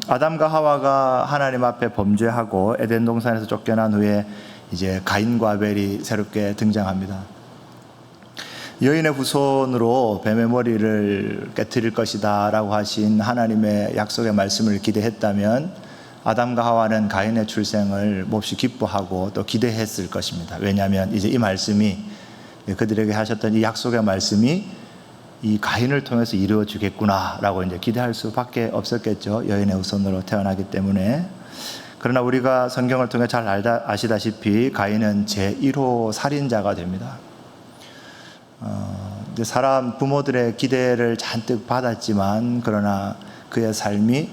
아담과 하와가 하나님 앞에 범죄하고 에덴 동산에서 쫓겨난 후에 이제 가인과 아벨이 새롭게 등장합니다. 여인의 후손으로 뱀의 머리를 깨트릴 것이다 라고 하신 하나님의 약속의 말씀을 기대했다면 아담과 하와는 가인의 출생을 몹시 기뻐하고 또 기대했을 것입니다. 왜냐하면 이제 이 말씀이, 그들에게 하셨던 이 약속의 말씀이 이 가인을 통해서 이루어지겠구나 라고 이제 기대할 수밖에 없었겠죠. 여인의 후손으로 태어나기 때문에. 그러나 우리가 성경을 통해 잘 아시다시피 가인은 제1호 살인자가 됩니다. 사람 부모들의 기대를 잔뜩 받았지만 그러나 그의 삶이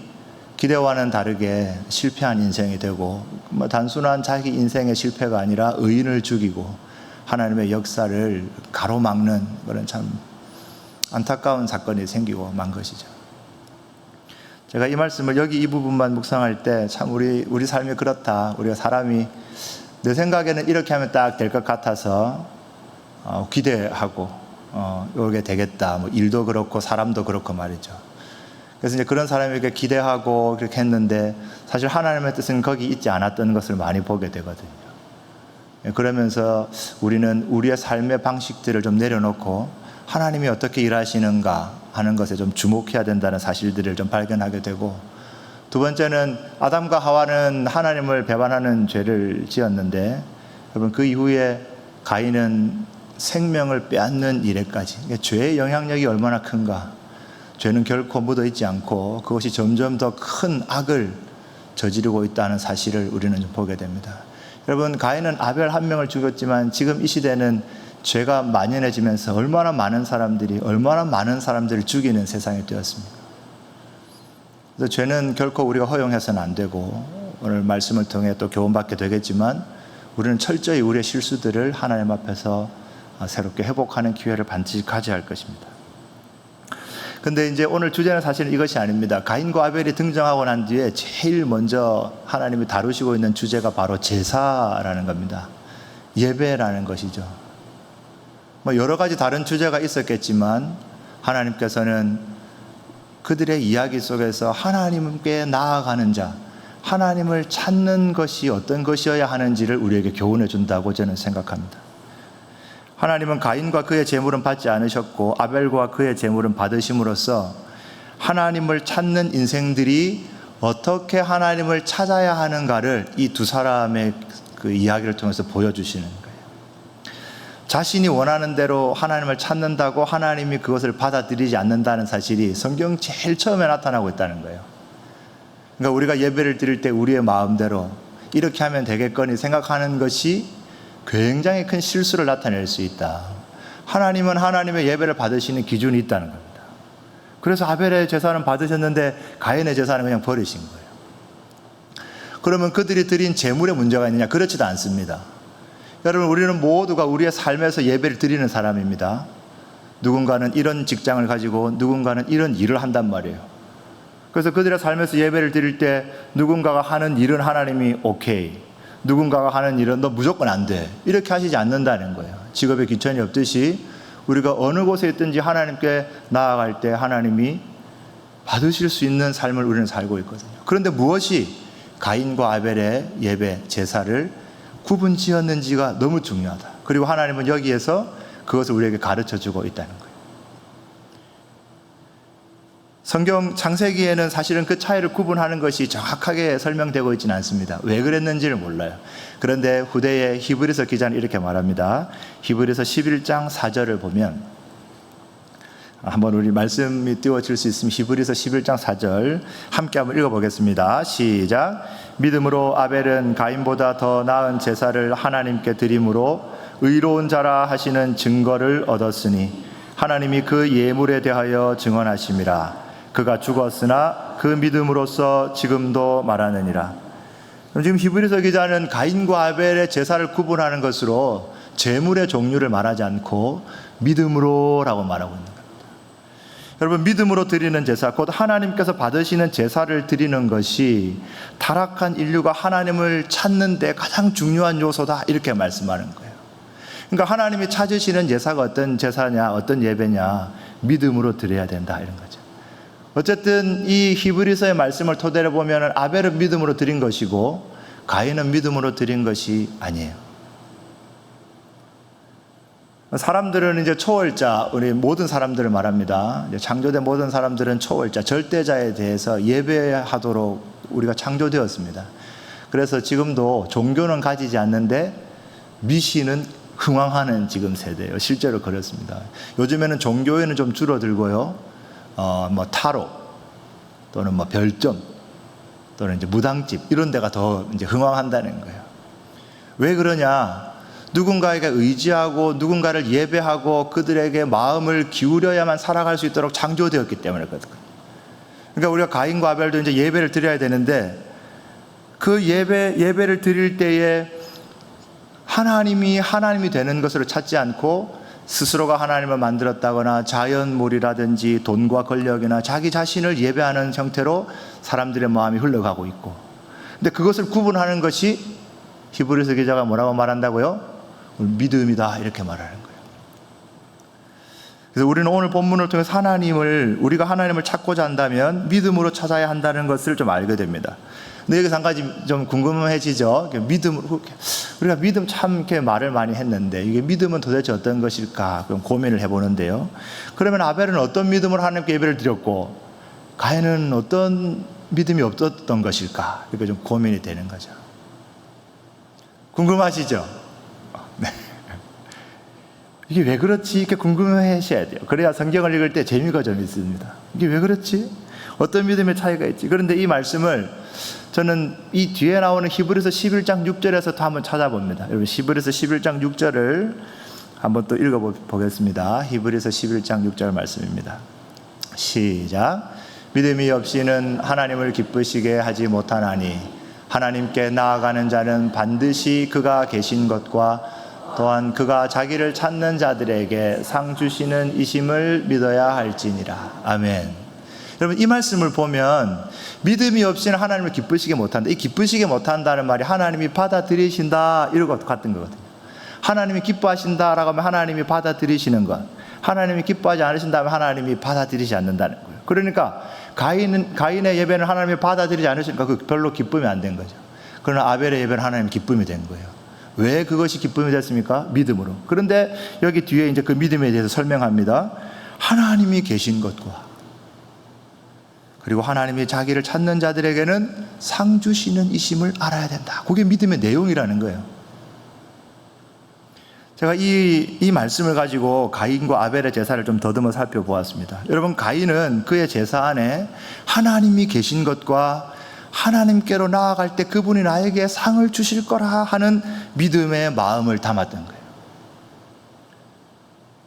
기대와는 다르게 실패한 인생이 되고, 단순한 자기 인생의 실패가 아니라 의인을 죽이고 하나님의 역사를 가로막는 그런 참 안타까운 사건이 생기고 만 것이죠. 제가 이 말씀을 여기 이 부분만 묵상할 때 참 우리 삶이 그렇다. 우리가 사람이 내 생각에는 이렇게 하면 딱 될 것 같아서 기대하고 이게 되겠다. 일도 그렇고 사람도 그렇고 말이죠. 그래서 이제 그런 사람에게 기대하고 그렇게 했는데 사실 하나님의 뜻은 거기 있지 않았던 것을 많이 보게 되거든요. 그러면서 우리는 우리의 삶의 방식들을 좀 내려놓고 하나님이 어떻게 일하시는가 하는 것에 좀 주목해야 된다는 사실들을 좀 발견하게 되고, 두 번째는 아담과 하와는 하나님을 배반하는 죄를 지었는데 여러분 그 이후에 가인은 생명을 빼앗는 일에까지, 죄의 영향력이 얼마나 큰가. 죄는 결코 묻어있지 않고 그것이 점점 더 큰 악을 저지르고 있다는 사실을 우리는 좀 보게 됩니다. 여러분 가인은 아벨 한 명을 죽였지만 지금 이 시대는 죄가 만연해지면서 얼마나 많은 사람들을 죽이는 세상이 되었습니까? 그래서 죄는 결코 우리가 허용해서는 안 되고, 오늘 말씀을 통해 또 교훈받게 되겠지만 우리는 철저히 우리의 실수들을 하나님 앞에서 새롭게 회복하는 기회를 반드시 가져야 할 것입니다. 근데 이제 오늘 주제는 사실 이것이 아닙니다. 가인과 아벨이 등장하고 난 뒤에 제일 먼저 하나님이 다루시고 있는 주제가 바로 제사라는 겁니다. 예배라는 것이죠. 여러 가지 다른 주제가 있었겠지만 하나님께서는 그들의 이야기 속에서 하나님께 나아가는 자, 하나님을 찾는 것이 어떤 것이어야 하는지를 우리에게 교훈해 준다고 저는 생각합니다. 하나님은 가인과 그의 제물은 받지 않으셨고 아벨과 그의 제물은 받으심으로써 하나님을 찾는 인생들이 어떻게 하나님을 찾아야 하는가를 이 두 사람의 그 이야기를 통해서 보여주시는 거예요. 자신이 원하는 대로 하나님을 찾는다고 하나님이 그것을 받아들이지 않는다는 사실이 성경 제일 처음에 나타나고 있다는 거예요. 그러니까 우리가 예배를 드릴 때 우리의 마음대로 이렇게 하면 되겠거니 생각하는 것이 굉장히 큰 실수를 나타낼 수 있다. 하나님은 하나님의 예배를 받으시는 기준이 있다는 겁니다. 그래서 아벨의 제사는 받으셨는데 가인의 제사는 그냥 버리신 거예요. 그러면 그들이 드린 제물에 문제가 있느냐? 그렇지도 않습니다. 여러분 우리는 모두가 우리의 삶에서 예배를 드리는 사람입니다. 누군가는 이런 직장을 가지고 누군가는 이런 일을 한단 말이에요. 그래서 그들의 삶에서 예배를 드릴 때 누군가가 하는 일은 하나님이 오케이, 누군가가 하는 일은 너 무조건 안 돼, 이렇게 하시지 않는다는 거예요. 직업에 귀천이 없듯이 우리가 어느 곳에 있든지 하나님께 나아갈 때 하나님이 받으실 수 있는 삶을 우리는 살고 있거든요. 그런데 무엇이 가인과 아벨의 예배, 제사를 구분 지었는지가 너무 중요하다. 그리고 하나님은 여기에서 그것을 우리에게 가르쳐주고 있다는 거예요. 성경 창세기에는 사실은 그 차이를 구분하는 것이 정확하게 설명되고 있지는 않습니다. 왜 그랬는지를 몰라요. 그런데 후대의 히브리서 기자는 이렇게 말합니다. 히브리서 11장 4절을 보면, 한번 우리 말씀이 띄워질 수 있으면 히브리서 11장 4절 함께 한번 읽어보겠습니다. 시작. 믿음으로 아벨은 가인보다 더 나은 제사를 하나님께 드림으로 의로운 자라 하시는 증거를 얻었으니 하나님이 그 예물에 대하여 증언하심이라. 그가 죽었으나 그 믿음으로써 지금도 말하느니라. 지금 히브리서 기자는 가인과 아벨의 제사를 구분하는 것으로 제물의 종류를 말하지 않고 믿음으로라고 말하고 있는 겁니다. 여러분 믿음으로 드리는 제사, 곧 하나님께서 받으시는 제사를 드리는 것이 타락한 인류가 하나님을 찾는 데 가장 중요한 요소다, 이렇게 말씀하는 거예요. 그러니까 하나님이 찾으시는 제사가 어떤 제사냐, 어떤 예배냐, 믿음으로 드려야 된다, 이런 거죠. 어쨌든 이 히브리서의 말씀을 토대로 보면 아벨은 믿음으로 드린 것이고 가인은 믿음으로 드린 것이 아니에요. 사람들은 이제 초월자, 우리 모든 사람들을 말합니다. 이제 창조된 모든 사람들은 초월자, 절대자에 대해서 예배하도록 우리가 창조되었습니다. 그래서 지금도 종교는 가지지 않는데 미신은 흥왕하는 지금 세대예요. 실제로 그렇습니다. 요즘에는 종교에는 좀 줄어들고요. 뭐 타로 또는 뭐 별점 또는 이제 무당집 이런 데가 더 이제 흥왕한다는 거예요. 왜 그러냐? 누군가에게 의지하고 누군가를 예배하고 그들에게 마음을 기울여야만 살아갈 수 있도록 창조되었기 때문에 그렇거든요. 그러니까 우리가 가인과 아벨도 이제 예배를 드려야 되는데 그 예배를 드릴 때에 하나님이 되는 것으로 찾지 않고 스스로가 하나님을 만들었다거나 자연물이라든지 돈과 권력이나 자기 자신을 예배하는 형태로 사람들의 마음이 흘러가고 있고, 근데 그것을 구분하는 것이 히브리서 기자가 뭐라고 말한다고요? 믿음이다 이렇게 말하는 거예요. 그래서 우리는 오늘 본문을 통해서 우리가 하나님을 찾고자 한다면 믿음으로 찾아야 한다는 것을 좀 알게 됩니다. 근데 여기서 한 가지 좀 궁금해지죠. 우리가 믿음 참 이렇게 말을 많이 했는데 이게 믿음은 도대체 어떤 것일까? 그럼 고민을 해보는데요. 그러면 아벨은 어떤 믿음으로 하나님께 예배를 드렸고 가인은 어떤 믿음이 없었던 것일까? 이렇게 좀 고민이 되는 거죠. 궁금하시죠? 네. 이게 왜 그렇지? 이렇게 궁금해 하셔야 돼요. 그래야 성경을 읽을 때 재미가 좀 있습니다. 이게 왜 그렇지? 어떤 믿음의 차이가 있지? 그런데 이 말씀을 저는 이 뒤에 나오는 히브리서 11장 6절에서 또 한번 찾아봅니다. 여러분 히브리서 11장 6절을 한번 또 읽어보겠습니다. 히브리서 11장 6절 말씀입니다. 시작. 믿음이 없이는 하나님을 기쁘시게 하지 못하나니 하나님께 나아가는 자는 반드시 그가 계신 것과 또한 그가 자기를 찾는 자들에게 상 주시는 이심을 믿어야 할지니라. 아멘. 여러분 이 말씀을 보면 믿음이 없이는 하나님을 기쁘시게 못한다. 이 기쁘시게 못한다는 말이 하나님이 받아들이신다 이런 것 같은 거거든요. 하나님이 기뻐하신다라고 하면 하나님이 받아들이시는 것, 하나님이 기뻐하지 않으신다면 하나님이 받아들이지 않는다는 거예요. 그러니까 가인의 예배는 하나님이 받아들이지 않으시니까 그 별로 기쁨이 안 된 거죠. 그러나 아벨의 예배는 하나님 기쁨이 된 거예요. 왜 그것이 기쁨이 됐습니까? 믿음으로. 그런데 여기 뒤에 이제 그 믿음에 대해서 설명합니다. 하나님이 계신 것과 그리고 하나님이 자기를 찾는 자들에게는 상 주시는 이심을 알아야 된다. 그게 믿음의 내용이라는 거예요. 제가 이 말씀을 가지고 가인과 아벨의 제사를 좀 더듬어 살펴보았습니다. 여러분 가인은 그의 제사 안에 하나님이 계신 것과 하나님께로 나아갈 때 그분이 나에게 상을 주실 거라 하는 믿음의 마음을 담았던 거예요.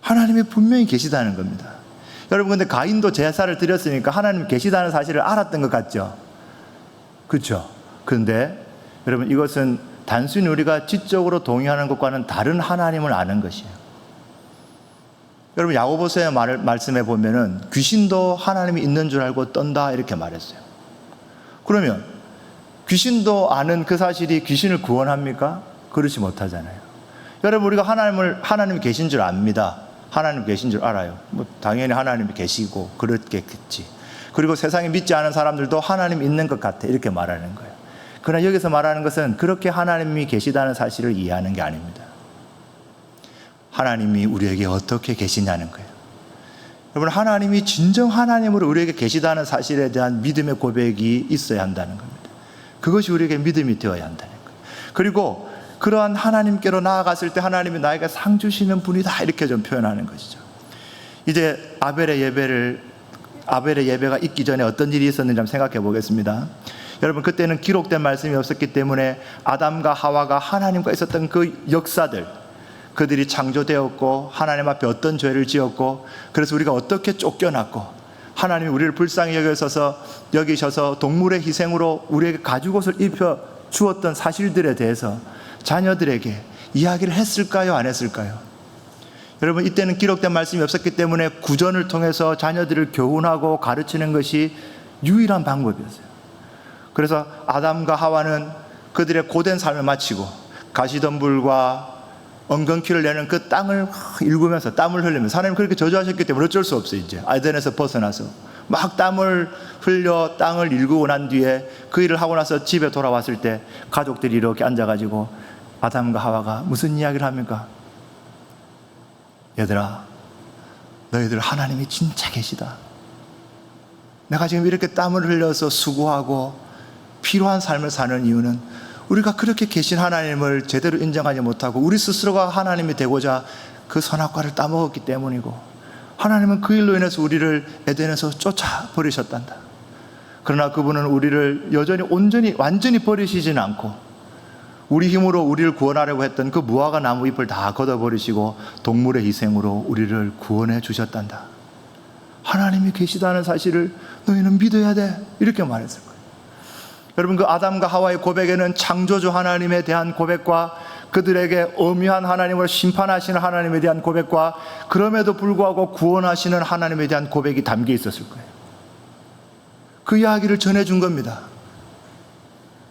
하나님이 분명히 계시다는 겁니다. 여러분 근데 가인도 제사를 드렸으니까 하나님 계시다는 사실을 알았던 것 같죠? 그렇죠? 그런데 여러분 이것은 단순히 우리가 지적으로 동의하는 것과는 다른 하나님을 아는 것이에요. 여러분 야고보서의 말씀에 보면은 귀신도 하나님이 있는 줄 알고 떤다 이렇게 말했어요. 그러면 귀신도 아는 그 사실이 귀신을 구원합니까? 그렇지 못하잖아요. 여러분 우리가 하나님이 계신 줄 압니다. 하나님 계신 줄 알아요. 뭐 당연히 하나님이 계시고 그렇겠지. 그리고 세상에 믿지 않은 사람들도 하나님 있는 것 같아 이렇게 말하는 거예요. 그러나 여기서 말하는 것은 그렇게 하나님이 계시다는 사실을 이해하는 게 아닙니다. 하나님이 우리에게 어떻게 계시냐는 거예요. 여러분 하나님이 진정 하나님으로 우리에게 계시다는 사실에 대한 믿음의 고백이 있어야 한다는 겁니다. 그것이 우리에게 믿음이 되어야 한다는 거예요. 그리고 그러한 하나님께로 나아갔을 때 하나님이 나에게 상 주시는 분이다 이렇게 좀 표현하는 것이죠. 이제 아벨의 예배가 있기 전에 어떤 일이 있었는지 한번 생각해 보겠습니다. 여러분 그때는 기록된 말씀이 없었기 때문에 아담과 하와가 하나님과 있었던 그 역사들, 그들이 창조되었고 하나님 앞에 어떤 죄를 지었고 그래서 우리가 어떻게 쫓겨났고 하나님이 우리를 불쌍히 여기셔서 동물의 희생으로 우리에게 가죽옷을 입혀 주었던 사실들에 대해서 자녀들에게 이야기를 했을까요? 안 했을까요? 여러분 이때는 기록된 말씀이 없었기 때문에 구전을 통해서 자녀들을 교훈하고 가르치는 것이 유일한 방법이었어요. 그래서 아담과 하와는 그들의 고된 삶을 마치고 가시덤불과 엉겅퀴를 내는 그 땅을 일구면서 땀을 흘리면서 하나님 그렇게 저주하셨기 때문에 어쩔 수 없어요. 이제 아덴에서 벗어나서 막 땀을 흘려 땅을 일구고 난 뒤에 그 일을 하고 나서 집에 돌아왔을 때 가족들이 이렇게 앉아가지고 아담과 하와가 무슨 이야기를 합니까? 얘들아, 너희들 하나님이 진짜 계시다. 내가 지금 이렇게 땀을 흘려서 수고하고 필요한 삶을 사는 이유는 우리가 그렇게 계신 하나님을 제대로 인정하지 못하고 우리 스스로가 하나님이 되고자 그 선악과를 따먹었기 때문이고, 하나님은 그 일로 인해서 우리를 에덴에서 쫓아버리셨단다. 그러나 그분은 우리를 여전히 완전히 버리시지는 않고 우리 힘으로 우리를 구원하려고 했던 그 무화과 나무 잎을 다 걷어버리시고 동물의 희생으로 우리를 구원해 주셨단다. 하나님이 계시다는 사실을 너희는 믿어야 돼. 이렇게 말했을 거예요. 여러분, 그 아담과 하와의 고백에는 창조주 하나님에 대한 고백과 그들에게 엄연한 하나님을 심판하시는 하나님에 대한 고백과 그럼에도 불구하고 구원하시는 하나님에 대한 고백이 담겨 있었을 거예요. 그 이야기를 전해준 겁니다.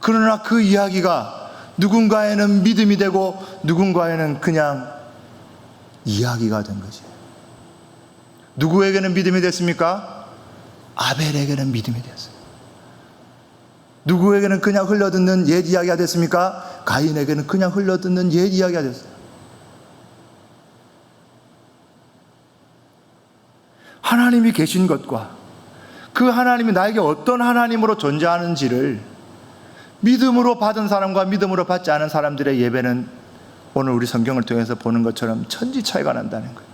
그러나 그 이야기가 누군가에는 믿음이 되고 누군가에는 그냥 이야기가 된 거지. 누구에게는 믿음이 됐습니까? 아벨에게는 믿음이 됐어요. 누구에게는 그냥 흘려듣는 옛 이야기가 됐습니까? 가인에게는 그냥 흘려듣는 옛 이야기가 됐어요. 하나님이 계신 것과 그 하나님이 나에게 어떤 하나님으로 존재하는지를 믿음으로 받은 사람과 믿음으로 받지 않은 사람들의 예배는 오늘 우리 성경을 통해서 보는 것처럼 천지 차이가 난다는 거예요.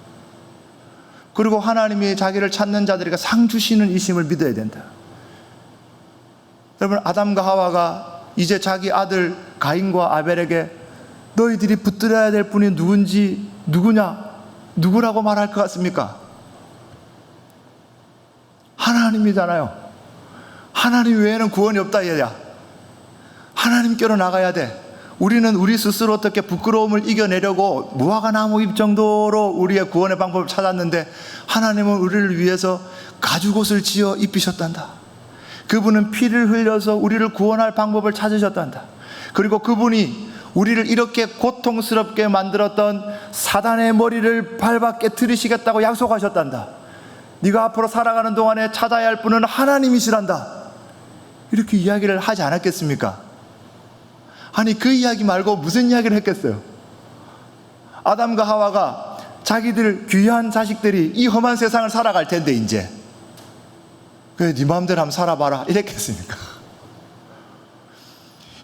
그리고 하나님이 자기를 찾는 자들에게 상 주시는 이심을 믿어야 된다. 여러분, 아담과 하와가 이제 자기 아들 가인과 아벨에게 너희들이 붙들어야 될 분이 누구라고 말할 것 같습니까? 하나님이잖아요. 하나님 외에는 구원이 없다 얘야. 하나님께로 나가야 돼. 우리는 우리 스스로 어떻게 부끄러움을 이겨내려고 무화과 나무 잎 정도로 우리의 구원의 방법을 찾았는데, 하나님은 우리를 위해서 가죽옷을 지어 입히셨단다. 그분은 피를 흘려서 우리를 구원할 방법을 찾으셨단다. 그리고 그분이 우리를 이렇게 고통스럽게 만들었던 사단의 머리를 밟아 깨트리시겠다고 약속하셨단다. 네가 앞으로 살아가는 동안에 찾아야 할 분은 하나님이시란다. 이렇게 이야기를 하지 않았겠습니까? 아니, 그 이야기 말고 무슨 이야기를 했겠어요? 아담과 하와가 자기들 귀한 자식들이 이 험한 세상을 살아갈 텐데 이제 그래, 네 마음대로 한번 살아봐라 이랬겠습니까?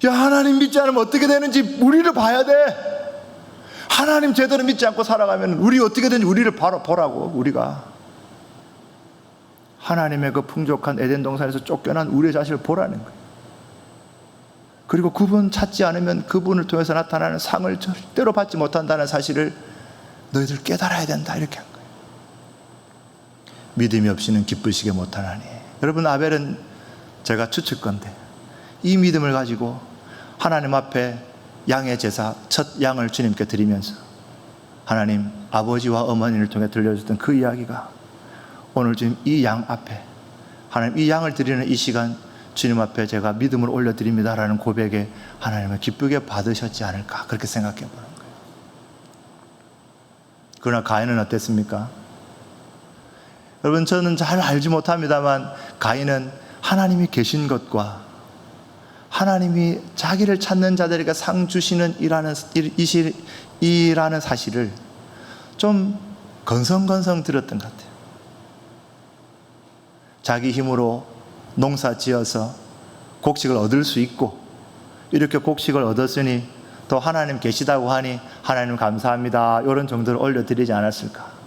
야, 하나님 믿지 않으면 어떻게 되는지 우리를 봐야 돼. 하나님 제대로 믿지 않고 살아가면 우리 어떻게 되는지 우리를 바로 보라고. 우리가 하나님의 그 풍족한 에덴 동산에서 쫓겨난 우리의 자신을 보라는 거예요. 그리고 그분 찾지 않으면 그분을 통해서 나타나는 상을 절대로 받지 못한다는 사실을 너희들 깨달아야 된다. 이렇게 한 거예요. 믿음이 없이는 기쁘시게 못하나니. 여러분, 아벨은 제가 추측건데 이 믿음을 가지고 하나님 앞에 양의 제사 첫 양을 주님께 드리면서 하나님 아버지와 어머니를 통해 들려줬던 그 이야기가 오늘 지금 이 양 앞에, 하나님 이 양을 드리는 이 시간 주님 앞에 제가 믿음을 올려드립니다라는 고백에 하나님을 기쁘게 받으셨지 않을까, 그렇게 생각해 보는 거예요. 그러나 가인은 어땠습니까? 여러분, 저는 잘 알지 못합니다만 가인은 하나님이 계신 것과 하나님이 자기를 찾는 자들에게 상 주시는 이라는 사실을 좀 건성건성 들었던 것 같아요. 자기 힘으로 농사 지어서 곡식을 얻을 수 있고, 이렇게 곡식을 얻었으니 또 하나님 계시다고 하니 하나님 감사합니다, 이런 정도를 올려드리지 않았을까.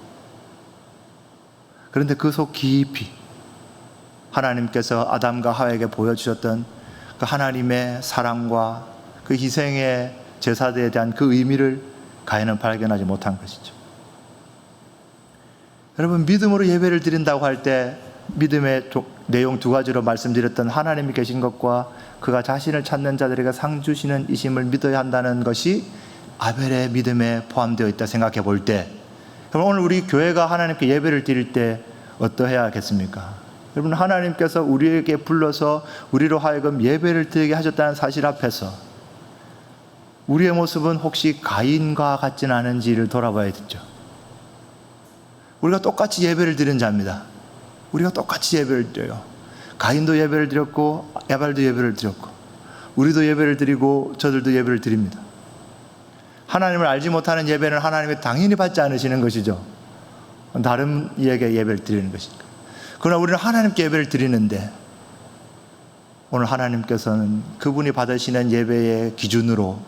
그런데 그 속 깊이 하나님께서 아담과 하와에게 보여주셨던 그 하나님의 사랑과 그 희생의 제사대에 대한 그 의미를 가인은 발견하지 못한 것이죠. 여러분, 믿음으로 예배를 드린다고 할 때 믿음의 내용 두 가지로 말씀드렸던 하나님이 계신 것과 그가 자신을 찾는 자들에게 상 주시는 이심을 믿어야 한다는 것이 아벨의 믿음에 포함되어 있다 생각해 볼 때, 그럼 오늘 우리 교회가 하나님께 예배를 드릴 때 어떠해야겠습니까? 여러분, 하나님께서 우리에게 불러서 우리로 하여금 예배를 드리게 하셨다는 사실 앞에서 우리의 모습은 혹시 가인과 같지는 않은지를 돌아봐야 되죠. 우리가 똑같이 예배를 드린 자입니다. 우리가 똑같이 예배를 드려요. 가인도 예배를 드렸고 야발도 예배를 드렸고 우리도 예배를 드리고 저들도 예배를 드립니다. 하나님을 알지 못하는 예배는 하나님이 당연히 받지 않으시는 것이죠. 다른 이에게 예배를 드리는 것이니까. 그러나 우리는 하나님께 예배를 드리는데 오늘 하나님께서는 그분이 받으시는 예배의 기준으로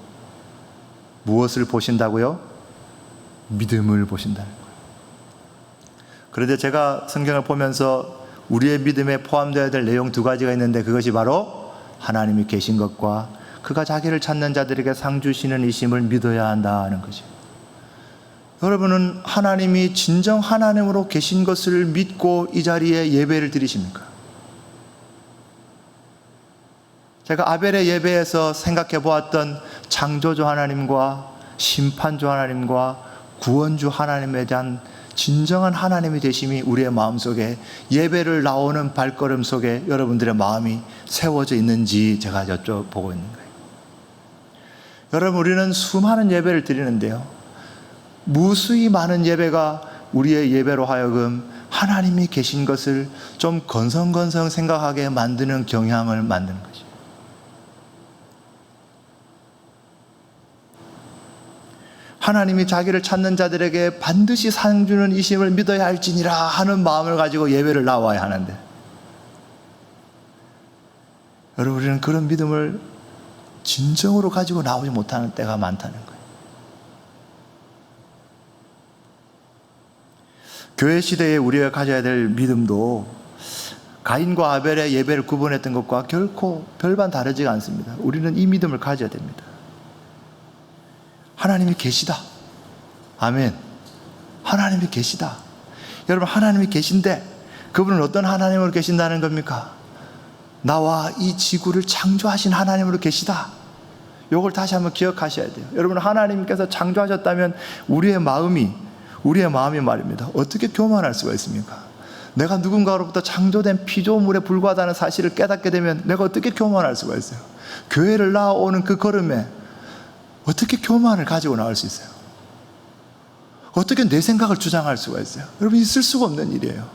무엇을 보신다고요? 믿음을 보신다는 거예요. 그런데 제가 성경을 보면서 우리의 믿음에 포함되어야 될 내용 두 가지가 있는데 그것이 바로 하나님이 계신 것과 그가 자기를 찾는 자들에게 상 주시는 이심을 믿어야 한다는 것이에요. 여러분은 하나님이 진정 하나님으로 계신 것을 믿고 이 자리에 예배를 드리십니까? 제가 아벨의 예배에서 생각해 보았던 창조주 하나님과 심판주 하나님과 구원주 하나님에 대한 진정한 하나님의 되심이 우리의 마음속에 예배를 나오는 발걸음 속에 여러분들의 마음이 세워져 있는지 제가 여쭤보고 있는 거예요. 여러분, 우리는 수많은 예배를 드리는데요, 무수히 많은 예배가 우리의 예배로 하여금 하나님이 계신 것을 좀 건성건성 생각하게 만드는 경향을 만드는 거죠. 하나님이 자기를 찾는 자들에게 반드시 상 주는 이심을 믿어야 할지니라 하는 마음을 가지고 예배를 나와야 하는데, 여러분, 우리는 그런 믿음을 진정으로 가지고 나오지 못하는 때가 많다는 거예요. 교회 시대에 우리가 가져야 될 믿음도 가인과 아벨의 예배를 구분했던 것과 결코 별반 다르지가 않습니다. 우리는 이 믿음을 가져야 됩니다. 하나님이 계시다. 아멘. 하나님이 계시다. 여러분, 하나님이 계신데 그분은 어떤 하나님으로 계신다는 겁니까? 나와 이 지구를 창조하신 하나님으로 계시다. 이걸 다시 한번 기억하셔야 돼요. 여러분, 하나님께서 창조하셨다면 우리의 마음이 말입니다, 어떻게 교만할 수가 있습니까? 내가 누군가로부터 창조된 피조물에 불과하다는 사실을 깨닫게 되면 내가 어떻게 교만할 수가 있어요? 교회를 나오는 그 걸음에 어떻게 교만을 가지고 나올 수 있어요? 어떻게 내 생각을 주장할 수가 있어요? 여러분, 있을 수가 없는 일이에요.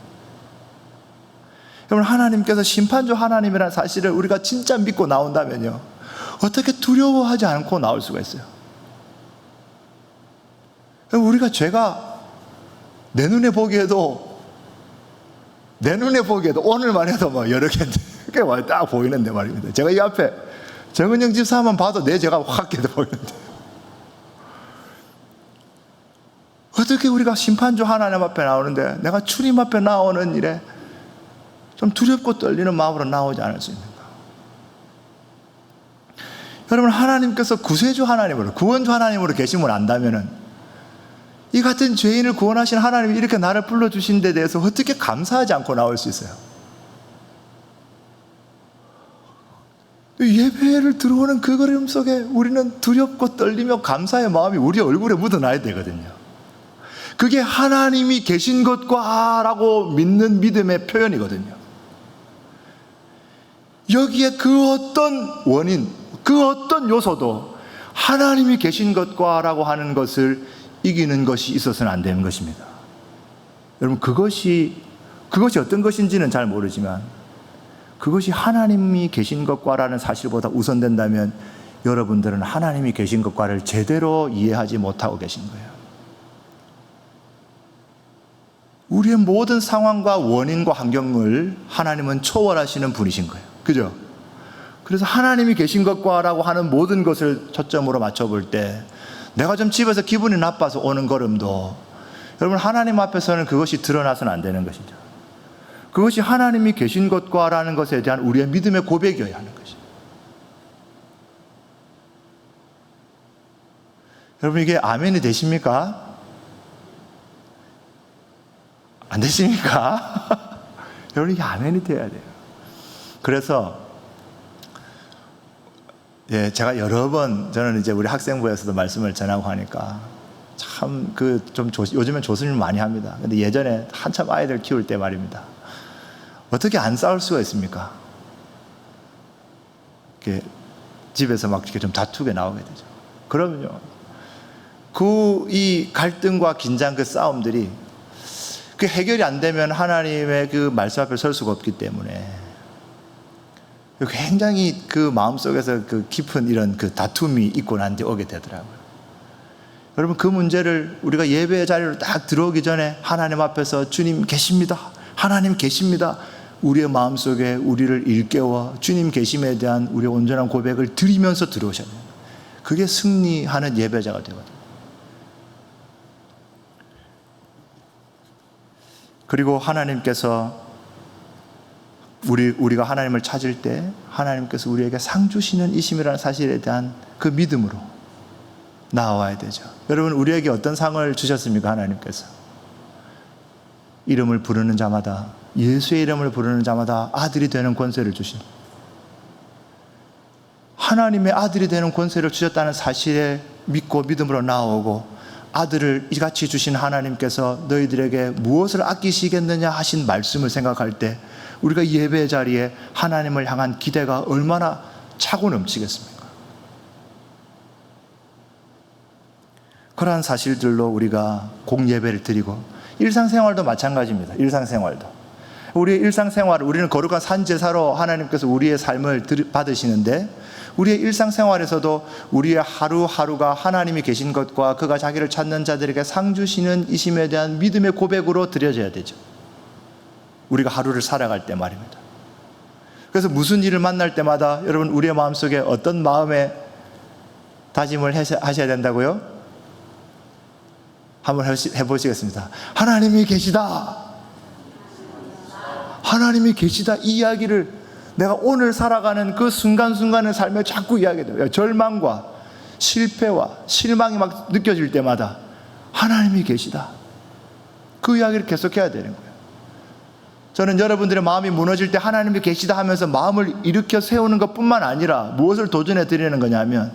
여러분, 하나님께서 심판주 하나님이라는 사실을 우리가 진짜 믿고 나온다면요, 어떻게 두려워하지 않고 나올 수가 있어요? 여러분, 우리가 죄가 내 눈에 보기에도 오늘만 해도 뭐 여러 개 딱 보이는데 말입니다. 제가 이 앞에 정은영 집사만 봐도 내 죄가 확 보이는데, 어떻게 우리가 심판주 하나님 앞에 나오는데 내가 주님 앞에 나오는 일에 좀 두렵고 떨리는 마음으로 나오지 않을 수 있는가? 여러분, 하나님께서 구세주 하나님으로, 구원주 하나님으로 계심을 안다면은 이 같은 죄인을 구원하신 하나님이 이렇게 나를 불러주신 데 대해서 어떻게 감사하지 않고 나올 수 있어요? 예배를 들어오는 그 걸음 속에 우리는 두렵고 떨리며 감사의 마음이 우리 얼굴에 묻어나야 되거든요. 그게 하나님이 계신 것과 라고 믿는 믿음의 표현이거든요. 여기에 그 어떤 원인, 그 어떤 요소도 하나님이 계신 것과 라고 하는 것을 이기는 것이 있어서는 안 되는 것입니다. 여러분, 그것이 어떤 것인지는 잘 모르지만 그것이 하나님이 계신 것과라는 사실보다 우선된다면 여러분들은 하나님이 계신 것과를 제대로 이해하지 못하고 계신 거예요. 우리의 모든 상황과 원인과 환경을 하나님은 초월하시는 분이신 거예요. 그죠? 그래서 하나님이 계신 것과라고 하는 모든 것을 초점으로 맞춰볼 때 내가 좀 집에서 기분이 나빠서 오는 걸음도 여러분, 하나님 앞에서는 그것이 드러나서는 안 되는 것이죠. 그것이 하나님이 계신 것과라는 것에 대한 우리의 믿음의 고백이어야 하는 것이죠. 여러분, 이게 아멘이 되십니까? 안 되십니까? 여러분, 이게 아멘이 돼야 돼요. 그래서 제가 여러 번, 저는 이제 우리 학생부에서도 말씀을 전하고 하니까 참 요즘엔 조수님 많이 합니다. 근데 예전에 한참 아이들 키울 때 말입니다, 어떻게 안 싸울 수가 있습니까? 이렇게 집에서 막 이렇게 좀 다투게 나오게 되죠. 그러면요, 이 갈등과 긴장, 그 싸움들이 그 해결이 안 되면 하나님의 그 말씀 앞에 설 수가 없기 때문에 굉장히 그 마음속에서 그 깊은 이런 그 다툼이 있고 난 뒤에 오게 되더라고요. 여러분, 그 문제를 우리가 예배의 자리로 딱 들어오기 전에 하나님 앞에서 주님 계십니다, 하나님 계십니다, 우리의 마음속에 우리를 일깨워 주님 계심에 대한 우리의 온전한 고백을 드리면서 들어오셔야 돼요. 그게 승리하는 예배자가 되거든요. 그리고 하나님께서 우리가 하나님을 찾을 때 하나님께서 우리에게 상 주시는 이심이라는 사실에 대한 그 믿음으로 나와야 되죠. 여러분, 우리에게 어떤 상을 주셨습니까? 하나님께서 이름을 부르는 자마다, 예수의 이름을 부르는 자마다 아들이 되는 권세를 주신, 하나님의 아들이 되는 권세를 주셨다는 사실에 믿고 믿음으로 나오고, 아들을 이같이 주신 하나님께서 너희들에게 무엇을 아끼시겠느냐 하신 말씀을 생각할 때 우리가 예배 자리에 하나님을 향한 기대가 얼마나 차고 넘치겠습니까? 그러한 사실들로 우리가 공예배를 드리고, 일상생활도 마찬가지입니다. 일상생활도, 우리의 일상생활, 우리는 거룩한 산제사로 하나님께서 우리의 삶을 받으시는데, 우리의 일상생활에서도 우리의 하루하루가 하나님이 계신 것과 그가 자기를 찾는 자들에게 상 주시는 이심에 대한 믿음의 고백으로 드려져야 되죠. 우리가 하루를 살아갈 때 말입니다. 그래서 무슨 일을 만날 때마다 여러분, 우리의 마음속에 어떤 마음의 다짐을 하셔야 된다고요? 한번 해보시겠습니다. 하나님이 계시다, 하나님이 계시다, 이 이야기를 내가 오늘 살아가는 그 순간순간의 삶에 자꾸 이야기해요. 절망과 실패와 실망이 막 느껴질 때마다 하나님이 계시다, 그 이야기를 계속해야 되는 거예요. 저는 여러분들의 마음이 무너질 때 하나님이 계시다 하면서 마음을 일으켜 세우는 것뿐만 아니라 무엇을 도전해 드리는 거냐면,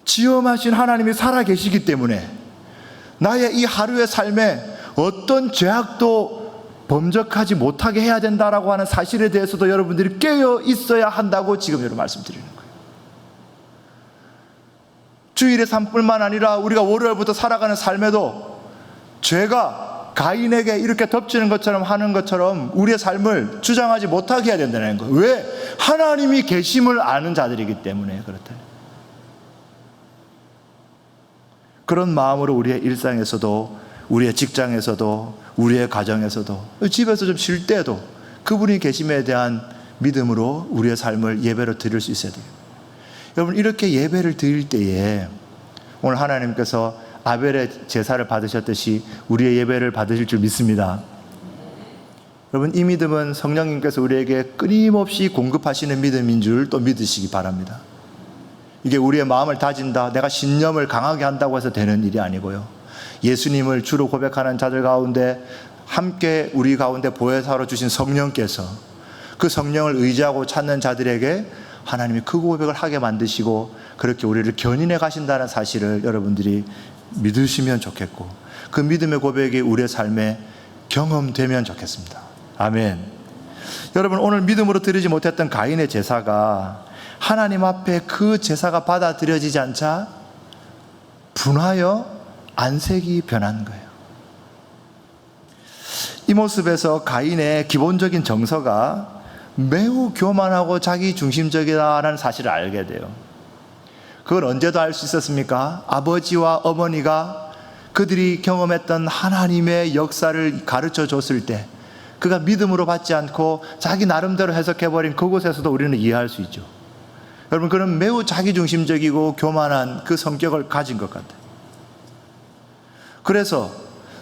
지엄하신 하나님이 살아 계시기 때문에 나의 이 하루의 삶에 어떤 죄악도 범접하지 못하게 해야 된다라고 하는 사실에 대해서도 여러분들이 깨어 있어야 한다고 지금 여러분 말씀드리는 거예요. 주일의 삶뿐만 아니라 우리가 월요일부터 살아가는 삶에도 죄가 가인에게 이렇게 덮치는 것처럼 하는 것처럼 우리의 삶을 주장하지 못하게 해야 된다는 거예요. 왜? 하나님이 계심을 아는 자들이기 때문에 그렇다. 그런 마음으로 우리의 일상에서도, 우리의 직장에서도, 우리의 가정에서도, 집에서 좀 쉴 때도 그분이 계심에 대한 믿음으로 우리의 삶을 예배로 드릴 수 있어야 돼요. 여러분, 이렇게 예배를 드릴 때에 오늘 하나님께서 아벨의 제사를 받으셨듯이 우리의 예배를 받으실 줄 믿습니다. 여러분, 이 믿음은 성령님께서 우리에게 끊임없이 공급하시는 믿음인 줄 또 믿으시기 바랍니다. 이게 우리의 마음을 다진다, 내가 신념을 강하게 한다고 해서 되는 일이 아니고요, 예수님을 주로 고백하는 자들 가운데 함께 우리 가운데 보혜사로 주신 성령께서 그 성령을 의지하고 찾는 자들에게 하나님이 그 고백을 하게 만드시고 그렇게 우리를 견인해 가신다는 사실을 여러분들이 믿으시면 좋겠고, 그 믿음의 고백이 우리의 삶에 경험되면 좋겠습니다. 아멘. 여러분, 오늘 믿음으로 드리지 못했던 가인의 제사가 하나님 앞에 그 제사가 받아들여지지 않자 분하여 안색이 변한 거예요. 이 모습에서 가인의 기본적인 정서가 매우 교만하고 자기 중심적이다라는 사실을 알게 돼요. 그걸 언제도 알 수 있었습니까? 아버지와 어머니가 그들이 경험했던 하나님의 역사를 가르쳐 줬을 때, 그가 믿음으로 받지 않고 자기 나름대로 해석해버린 그곳에서도 우리는 이해할 수 있죠. 여러분, 그는 매우 자기중심적이고 교만한 그 성격을 가진 것 같아요. 그래서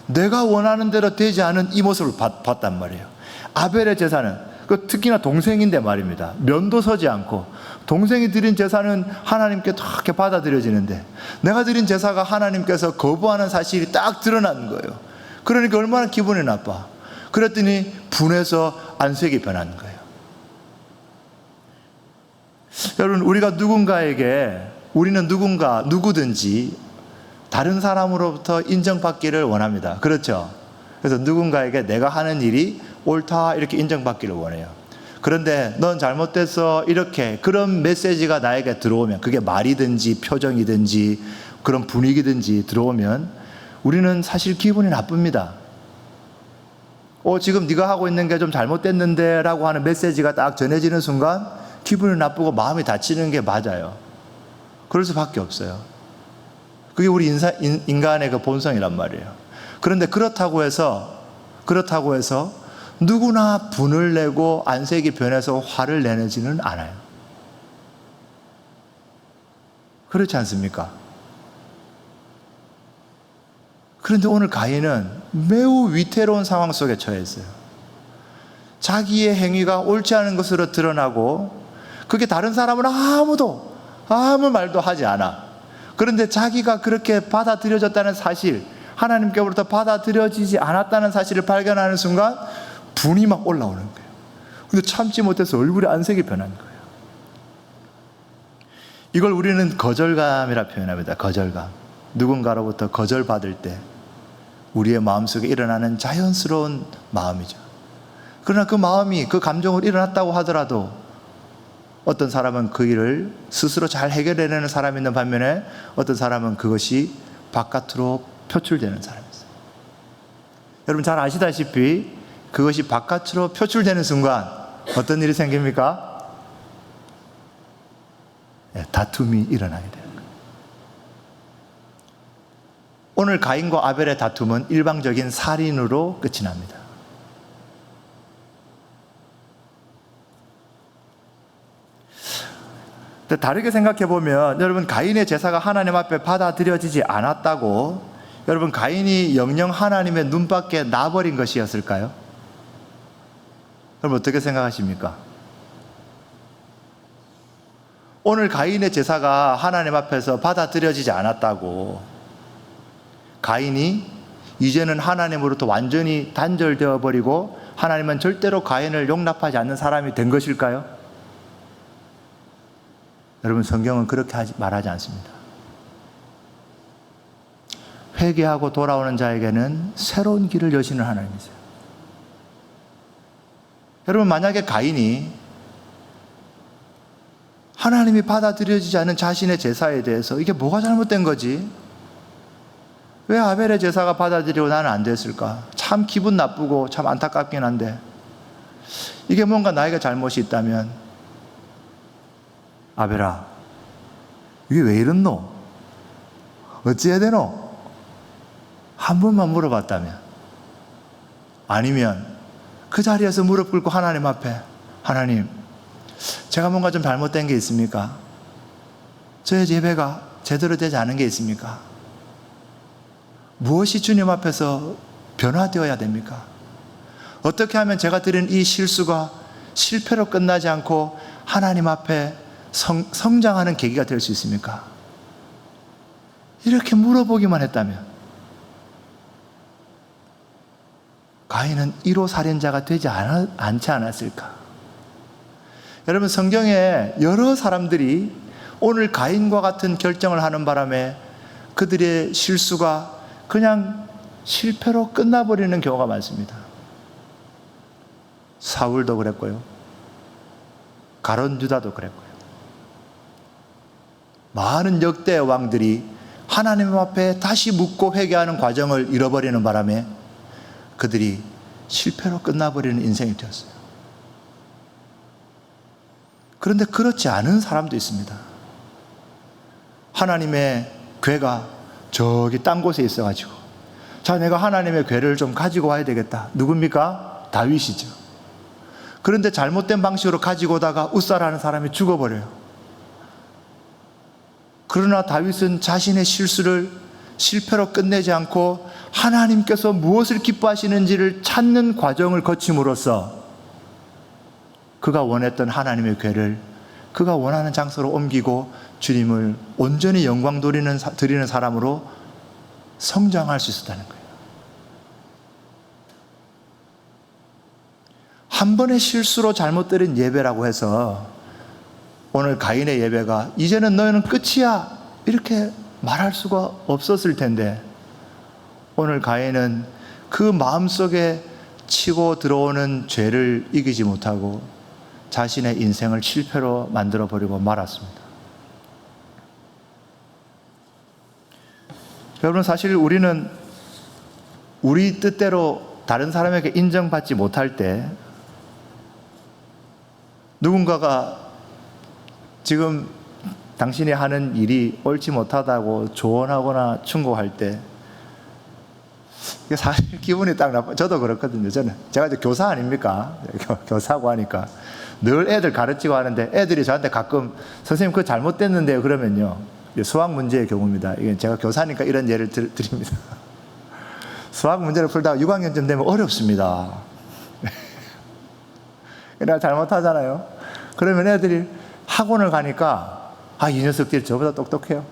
내가 원하는 대로 되지 않은 이 모습을 봤단 말이에요. 아벨의 제사는, 특히나 동생인데 말입니다, 면도 서지 않고 동생이 드린 제사는 하나님께 탁 받아들여지는데 내가 드린 제사가 하나님께서 거부하는 사실이 딱 드러나는 거예요. 그러니까 얼마나 기분이 나빠. 그랬더니 분해서 안색이 변하는 거예요. 여러분, 우리가 우리는 누구든지 다른 사람으로부터 인정받기를 원합니다. 그렇죠? 그래서 누군가에게 내가 하는 일이 옳다 이렇게 인정받기를 원해요. 그런데 넌 잘못됐어 이렇게 그런 메시지가 나에게 들어오면, 그게 말이든지 표정이든지 그런 분위기든지 들어오면 우리는 사실 기분이 나쁩니다. 지금 네가 하고 있는 게 좀 잘못됐는데 라고 하는 메시지가 딱 전해지는 순간 기분이 나쁘고 마음이 다치는 게 맞아요. 그럴 수밖에 없어요. 그게 우리 인간의 그 본성이란 말이에요. 그런데 그렇다고 해서 누구나 분을 내고 안색이 변해서 화를 내지는 않아요. 그렇지 않습니까? 그런데 오늘 가인은 매우 위태로운 상황 속에 처해 있어요. 자기의 행위가 옳지 않은 것으로 드러나고 그게 다른 사람은 아무 말도 하지 않아. 그런데 자기가 그렇게 받아들여졌다는 사실, 하나님께로부터 받아들여지지 않았다는 사실을 발견하는 순간 분이 막 올라오는 거예요. 근데 참지 못해서 얼굴의 안색이 변한 거예요. 이걸 우리는 거절감이라 표현합니다. 거절감. 누군가로부터 거절받을 때 우리의 마음속에 일어나는 자연스러운 마음이죠. 그러나 그 마음이, 그 감정으로 일어났다고 하더라도 어떤 사람은 그 일을 스스로 잘 해결해내는 사람이 있는 반면에 어떤 사람은 그것이 바깥으로 표출되는 사람이 있어요. 여러분 잘 아시다시피 그것이 바깥으로 표출되는 순간 어떤 일이 생깁니까? 다툼이 일어나게 돼요. 오늘 가인과 아벨의 다툼은 일방적인 살인으로 끝이 납니다. 다르게 생각해 보면 여러분 가인의 제사가 하나님 앞에 받아들여지지 않았다고 여러분 가인이 영영 하나님의 눈밖에 나버린 것이었을까요? 여러분 어떻게 생각하십니까? 오늘 가인의 제사가 하나님 앞에서 받아들여지지 않았다고 가인이 이제는 하나님으로부터 완전히 단절되어 버리고 하나님은 절대로 가인을 용납하지 않는 사람이 된 것일까요? 여러분 성경은 그렇게 말하지 않습니다. 회개하고 돌아오는 자에게는 새로운 길을 여시는 하나님이세요. 여러분 만약에 가인이 하나님이 받아들여지지 않은 자신의 제사에 대해서 이게 뭐가 잘못된 거지? 왜 아벨의 제사가 받아들이고 나는 안 됐을까? 참 기분 나쁘고 참 안타깝긴 한데 이게 뭔가 나에게 잘못이 있다면 아벨아 이게 왜 이렇노? 어찌해야 되노? 한 번만 물어봤다면 아니면 그 자리에서 무릎 꿇고 하나님 앞에 하나님 제가 뭔가 좀 잘못된 게 있습니까? 저의 예배가 제대로 되지 않은 게 있습니까? 무엇이 주님 앞에서 변화되어야 됩니까? 어떻게 하면 제가 드린 이 실수가 실패로 끝나지 않고 하나님 앞에 성장하는 계기가 될 수 있습니까? 이렇게 물어보기만 했다면 가인은 1호 살인자가 되지 않지 않았을까? 여러분 성경에 여러 사람들이 오늘 가인과 같은 결정을 하는 바람에 그들의 실수가 그냥 실패로 끝나버리는 경우가 많습니다. 사울도 그랬고요. 가룟 유다도 그랬고요. 많은 역대 왕들이 하나님 앞에 다시 묻고 회개하는 과정을 잃어버리는 바람에 그들이 실패로 끝나버리는 인생이 되었어요. 그런데 그렇지 않은 사람도 있습니다. 하나님의 궤가 저기 딴 곳에 있어가지고 자 내가 하나님의 궤를 좀 가지고 와야 되겠다. 누굽니까? 다윗이죠. 그런데 잘못된 방식으로 가지고 오다가 웃사라는 사람이 죽어버려요. 그러나 다윗은 자신의 실수를 실패로 끝내지 않고 하나님께서 무엇을 기뻐하시는지를 찾는 과정을 거침으로써 그가 원했던 하나님의 궤를 그가 원하는 장소로 옮기고 주님을 온전히 영광 드리는 사람으로 성장할 수 있었다는 거예요. 한 번의 실수로 잘못 드린 예배라고 해서 오늘 가인의 예배가 이제는 너희는 끝이야 이렇게 말할 수가 없었을 텐데 오늘 가인은 그 마음속에 치고 들어오는 죄를 이기지 못하고 자신의 인생을 실패로 만들어버리고 말았습니다. 여러분 사실 우리는 우리 뜻대로 다른 사람에게 인정받지 못할 때, 누군가가 지금 당신이 하는 일이 옳지 못하다고 조언하거나 충고할 때 이게 사실 기분이 딱 나빠. 저도 그렇거든요. 제가 이제 교사 아닙니까? 교사고 하니까 늘 애들 가르치고 하는데 애들이 저한테 가끔 선생님 그거 잘못됐는데요 그러면요, 수학 문제의 경우입니다. 이게 제가 교사니까 이런 예를 드립니다. 수학 문제를 풀다가 6학년쯤 되면 어렵습니다. 내가 잘못하잖아요. 그러면 애들이 학원을 가니까 이 녀석들이 저보다 똑똑해요.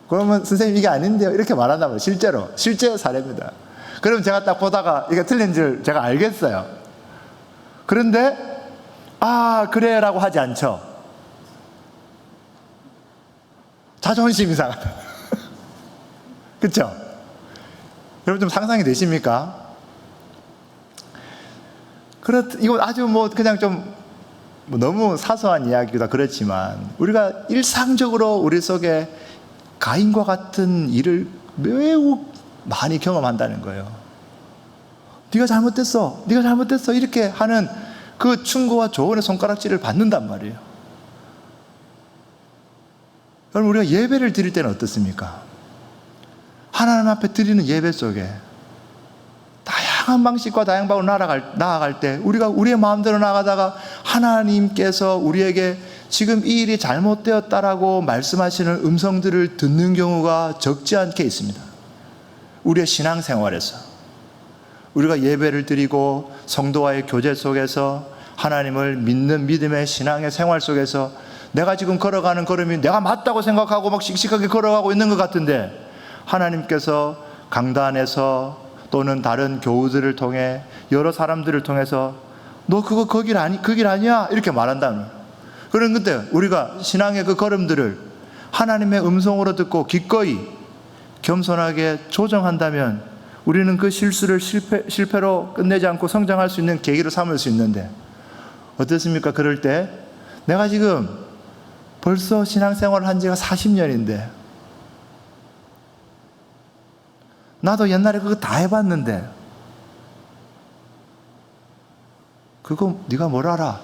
그러면 선생님 이게 아닌데요 이렇게 말한단 말이에요. 실제 사례입니다. 그러면 제가 딱 보다가 이게 틀린 줄 제가 알겠어요. 그런데 그래 라고 하지 않죠. 자존심이 상하다. 그렇죠? 여러분 좀 상상이 되십니까? 이거 아주 그냥 좀 너무 사소한 이야기다 그렇지만, 우리가 일상적으로 우리 속에 가인과 같은 일을 매우 많이 경험한다는 거예요. 네가 잘못됐어 이렇게 하는 그 충고와 조언의 손가락질을 받는단 말이에요. 여러분, 우리가 예배를 드릴 때는 어떻습니까? 하나님 앞에 드리는 예배 속에 다양한 방식과 다양한 방법으로 나아갈 때, 우리가 우리의 마음대로 나가다가 하나님께서 우리에게 지금 이 일이 잘못되었다라고 말씀하시는 음성들을 듣는 경우가 적지 않게 있습니다. 우리의 신앙생활에서, 우리가 예배를 드리고 성도와의 교제 속에서 하나님을 믿는 믿음의 신앙의 생활 속에서 내가 지금 걸어가는 걸음이 내가 맞다고 생각하고 막 씩씩하게 걸어가고 있는 것 같은데, 하나님께서 강단에서 또는 다른 교우들을 통해 여러 사람들을 통해서 너 그거 그 길 아니야 이렇게 말한다는 거예요. 그런 그때 우리가 신앙의 그 걸음들을 하나님의 음성으로 듣고 기꺼이 겸손하게 조정한다면 우리는 그 실수를 실패로 끝내지 않고 성장할 수 있는 계기로 삼을 수 있는데, 어떻습니까? 그럴 때 내가 지금 벌써 신앙생활을 한 지가 40년인데 나도 옛날에 그거 다 해봤는데 그거 네가 뭘 알아?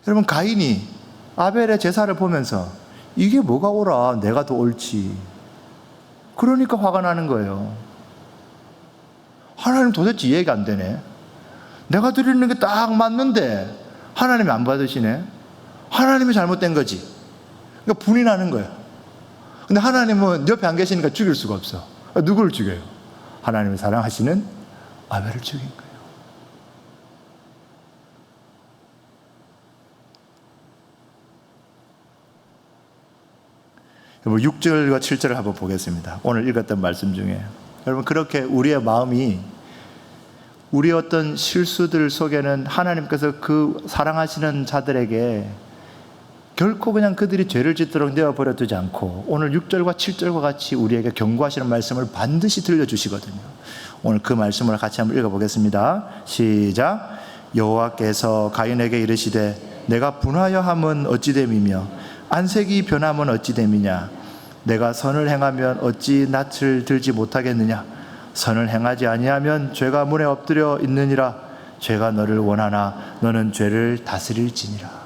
여러분, 가인이 아벨의 제사를 보면서 이게 뭐가 옳아? 내가 더 옳지. 그러니까 화가 나는 거예요. 하나님 도대체 이해가 안 되네. 내가 드리는 게 딱 맞는데 하나님이 안 받으시네. 하나님이 잘못된 거지. 그러니까 분이 나는 거예요. 근데 하나님은 옆에 안 계시니까 죽일 수가 없어. 누구를 죽여요? 하나님을 사랑하시는 아벨을 죽인 거예요. 6절과 7절을 한번 보겠습니다. 오늘 읽었던 말씀 중에 여러분, 그렇게 우리의 마음이, 우리의 어떤 실수들 속에는 하나님께서 그 사랑하시는 자들에게 결코 그냥 그들이 죄를 짓도록 내어버려 두지 않고 오늘 6절과 7절과 같이 우리에게 경고하시는 말씀을 반드시 들려주시거든요. 오늘 그 말씀을 같이 한번 읽어보겠습니다. 시작. 여호와께서 가인에게 이르시되 내가 분하여 함은 어찌 됨이며 안색이 변함은 어찌 됨이냐. 내가 선을 행하면 어찌 낯을 들지 못하겠느냐. 선을 행하지 아니하면 죄가 문에 엎드려 있느니라. 죄가 너를 원하나 너는 죄를 다스릴지니라.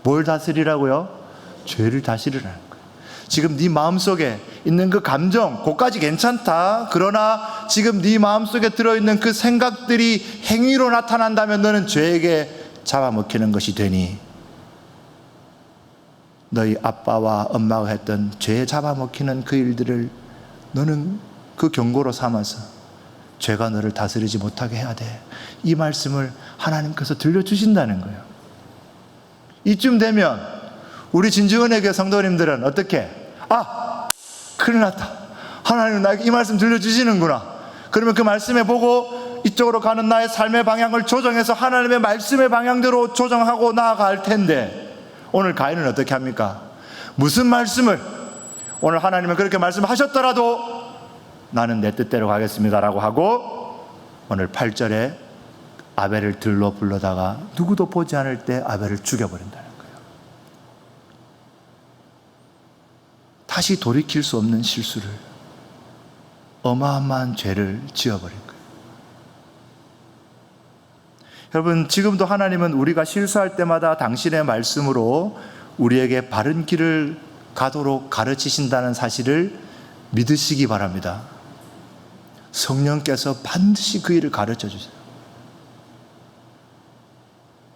뭘 다스리라고요? 죄를 다스리라는 거예요. 지금 네 마음속에 있는 그 감정, 그까지 괜찮다. 그러나 지금 네 마음속에 들어있는 그 생각들이 행위로 나타난다면 너는 죄에게 잡아먹히는 것이 되니, 너희 아빠와 엄마가 했던 죄에 잡아먹히는 그 일들을 너는 그 경고로 삼아서 죄가 너를 다스리지 못하게 해야 돼. 이 말씀을 하나님께서 들려주신다는 거예요. 이쯤 되면 우리 진주은혜교회 성도님들은 어떻게? 큰일 났다. 하나님은 나에게 이 말씀 들려주시는구나. 그러면 그 말씀에 보고 이쪽으로 가는 나의 삶의 방향을 조정해서 하나님의 말씀의 방향대로 조정하고 나아갈 텐데, 오늘 가인은 어떻게 합니까? 무슨 말씀을, 오늘 하나님은 그렇게 말씀하셨더라도 나는 내 뜻대로 가겠습니다라고 하고 오늘 8절에 아벨을 들로 불러다가 누구도 보지 않을 때 아벨을 죽여버린다는 거예요. 다시 돌이킬 수 없는 실수를. 어마어마한 죄를 지어버린 거예요. 여러분, 지금도 하나님은 우리가 실수할 때마다 당신의 말씀으로 우리에게 바른 길을 가도록 가르치신다는 사실을 믿으시기 바랍니다. 성령께서 반드시 그 일을 가르쳐 주세요.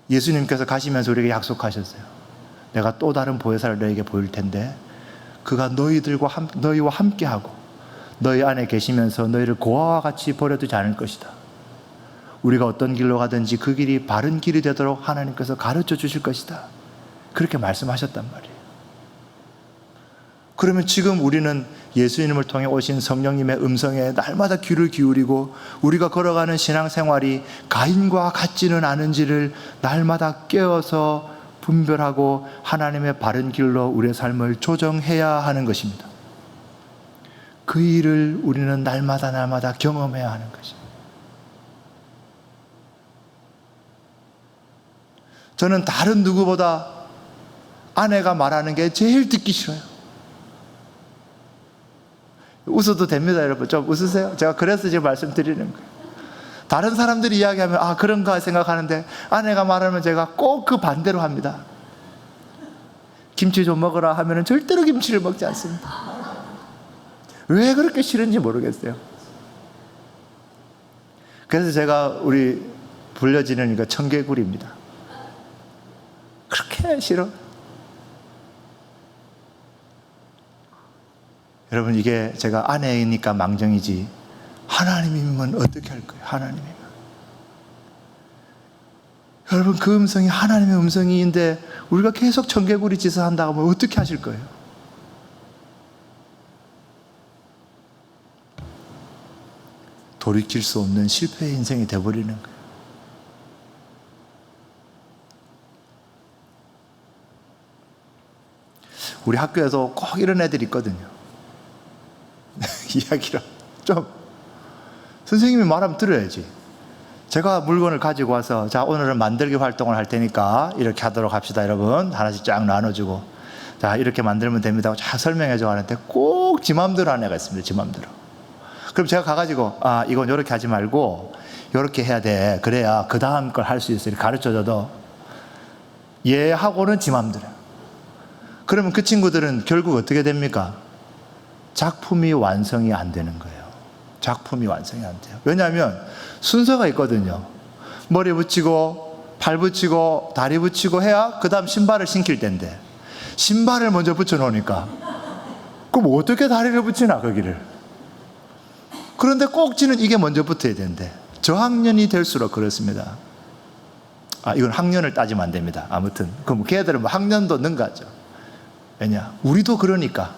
예수님께서 가시면서 우리에게 약속하셨어요. 내가 또 다른 보혜사를 너에게 보일 텐데 그가 너희와 함께하고 너희 안에 계시면서 너희를 고아와 같이 버려두지 않을 것이다. 우리가 어떤 길로 가든지 그 길이 바른 길이 되도록 하나님께서 가르쳐 주실 것이다. 그렇게 말씀하셨단 말이에요. 그러면 지금 우리는 예수님을 통해 오신 성령님의 음성에 날마다 귀를 기울이고 우리가 걸어가는 신앙생활이 가인과 같지는 않은지를 날마다 깨어서 분별하고 하나님의 바른 길로 우리의 삶을 조정해야 하는 것입니다. 그 일을 우리는 날마다 경험해야 하는 것입니다. 저는 다른 누구보다 아내가 말하는 게 제일 듣기 싫어요. 웃어도 됩니다, 여러분. 좀 웃으세요. 제가 그래서 지금 말씀드리는 거예요. 다른 사람들이 이야기하면 아 그런가 생각하는데 아내가 말하면 제가 꼭 그 반대로 합니다. 김치 좀 먹으라 하면 절대로 김치를 먹지 않습니다. 왜 그렇게 싫은지 모르겠어요. 그래서 제가 우리 불려지는 이거 청개구리입니다. 그렇게 싫어. 여러분, 이게 제가 아내이니까 망정이지 하나님이면 어떻게 할 거예요? 하나님이면. 여러분, 그 음성이 하나님의 음성인데 우리가 계속 청개구리 짓을 한다고 하면 어떻게 하실 거예요? 돌이킬 수 없는 실패의 인생이 되어버리는 거예요. 우리 학교에서 꼭 이런 애들이 있거든요. 이야기를 좀 선생님이 말하면 들어야지. 제가 물건을 가지고 와서 자 오늘은 만들기 활동을 할 테니까 이렇게 하도록 합시다. 여러분 하나씩 쫙 나눠주고 자 이렇게 만들면 됩니다. 쫙 설명해줘 하는데 꼭 지 맘대로 하는 애가 있습니다. 지 맘대로. 그럼 제가 가가지고 아 이건 이렇게 하지 말고 이렇게 해야 돼. 그래야 그 다음 걸 할 수 있어. 이렇게 가르쳐줘도 얘하고는 지 맘대로. 그러면 그 친구들은 결국 어떻게 됩니까? 작품이 완성이 안 되는 거예요. 작품이 완성이 안 돼요. 왜냐하면 순서가 있거든요. 머리 붙이고 팔 붙이고 다리 붙이고 해야 그 다음 신발을 신길 텐데 신발을 먼저 붙여놓으니까 그럼 어떻게 다리를 붙이나 거기를. 그런데 꼭지는 이게 먼저 붙어야 되는데 저학년이 될수록 그렇습니다. 아 이건 학년을 따지면 안 됩니다. 아무튼 그럼 걔들은 뭐 학년도 능가하죠. 왜냐? 우리도 그러니까.